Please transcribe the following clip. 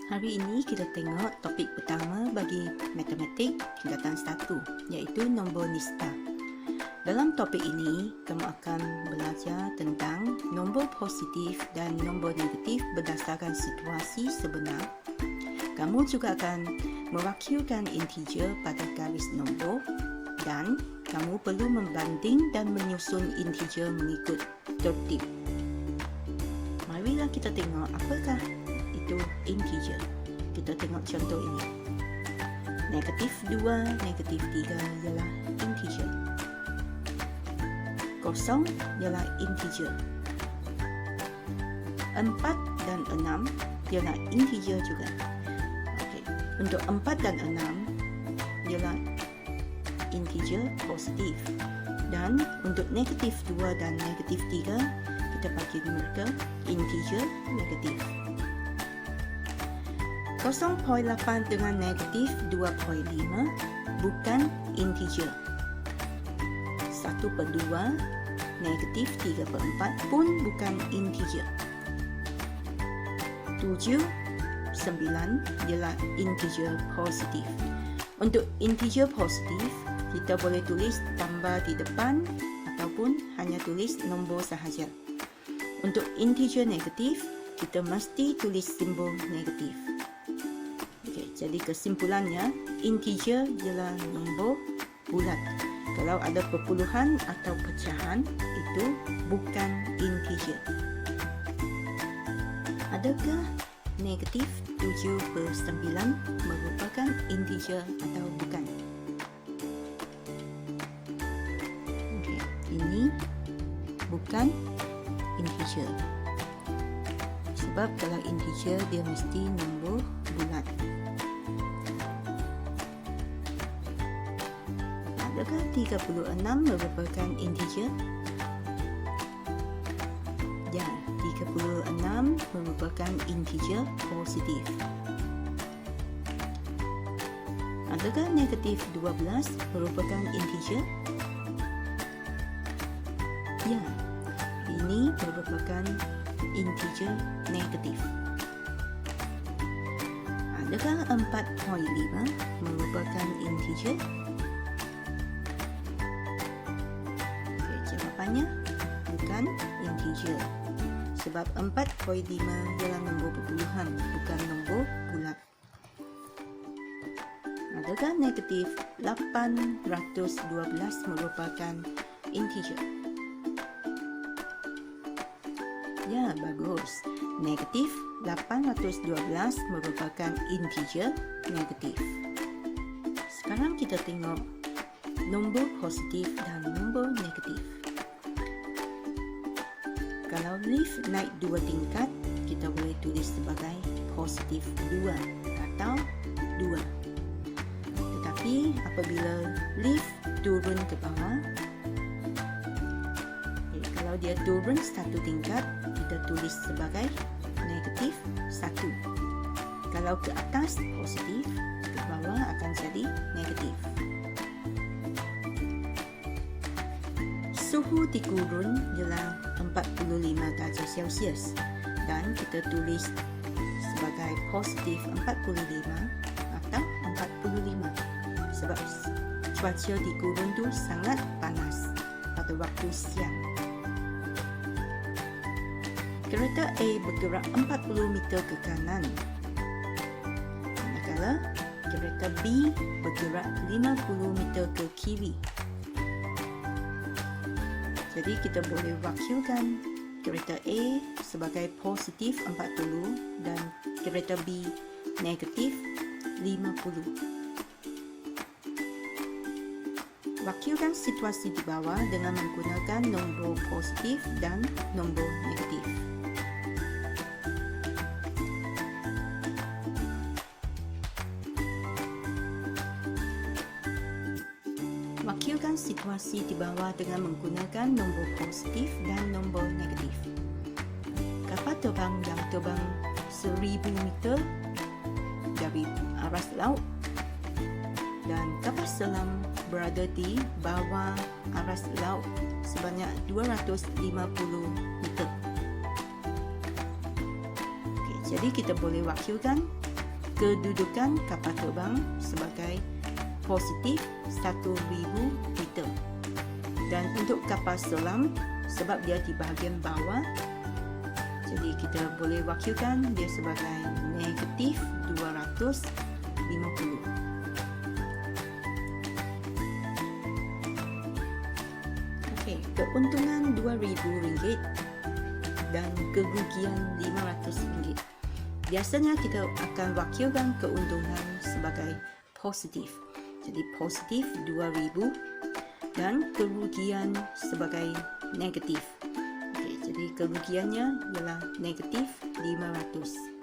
Hari ini kita tengok topik pertama bagi matematik tingkatan 1, iaitu nombor nista. Dalam topik ini, kamu akan belajar tentang nombor positif dan nombor negatif berdasarkan situasi sebenar. Kamu juga akan mewakilkan integer pada garis nombor dan kamu perlu membanding dan menyusun integer mengikut tertib. Marilah kita tengok apakah itu integer. Kita tengok contoh ini. Negatif 2, negatif 3 ialah integer. Kosong ialah integer. 4 dan 6 ialah integer juga. Okey. Untuk 4 dan 6 ialah integer positif. Dan untuk negatif 2 dan negatif 3 kita bagi mereka integer negatif. 0.8 dengan negatif 2.5 bukan integer. 1/2 negatif 3/4 pun bukan integer. 7, 9 ialah integer positif. Untuk integer positif, kita boleh tulis tambah di depan ataupun hanya tulis nombor sahaja. Untuk integer negatif, kita mesti tulis simbol negatif. Jadi kesimpulannya, integer ialah nombor bulat. Kalau ada perpuluhan atau pecahan, itu bukan integer. Adakah negatif 7/9 merupakan integer atau bukan? Okey, ini bukan integer. Sebab kalau integer, dia mesti nombor bulat. Adakah 36 merupakan integer? Ya, 36 merupakan integer positif. Adakah negatif 12 merupakan integer? Ya, ini merupakan integer negatif. Adakah 4.5 merupakan integer? Bukan integer. Sebab 4.5 ialah nombor perpuluhan, bukan nombor bulat. Adakah negatif 812 merupakan integer? Ya, bagus. Negatif 812 merupakan integer negatif. Sekarang kita tengok nombor positif dan nombor negatif. Kalau lift naik 2 tingkat, kita boleh tulis sebagai positif 2 atau 2. Tetapi apabila lift turun ke bawah, kalau dia turun 1 tingkat, kita tulis sebagai negatif 1. Kalau ke atas positif, ke bawah akan jadi negatif. Suhu di gurun ialah 45 darjah Celsius dan kita tulis sebagai positif 45 atau 45 sebab cuaca di gurun tu sangat panas pada waktu siang. Kereta A bergerak 40 meter ke kanan, manakala kereta B bergerak 50 meter ke kiri. Jadi kita boleh wakilkan kereta A sebagai positif 40 dan kereta B negatif 50. Wakilkan situasi di bawah dengan menggunakan nombor positif dan nombor negatif. Wakilkan situasi di bawah dengan menggunakan nombor positif dan nombor negatif. Kapal terbang yang terbang 1000 meter dari aras laut dan kapal selam berada di bawah aras laut sebanyak 250 meter. Jadi kita boleh wakilkan kedudukan kapal terbang sebagai positif 1,000 meter. Dan untuk kapal selam, sebab dia di bahagian bawah, jadi kita boleh wakilkan dia sebagai negatif 250. Okey, keuntungan RM2,000 dan kerugian RM500. Biasanya kita akan wakilkan keuntungan sebagai positif. Jadi positif 2,000 dan kerugian sebagai negatif. Okey, jadi kerugiannya ialah negatif 500.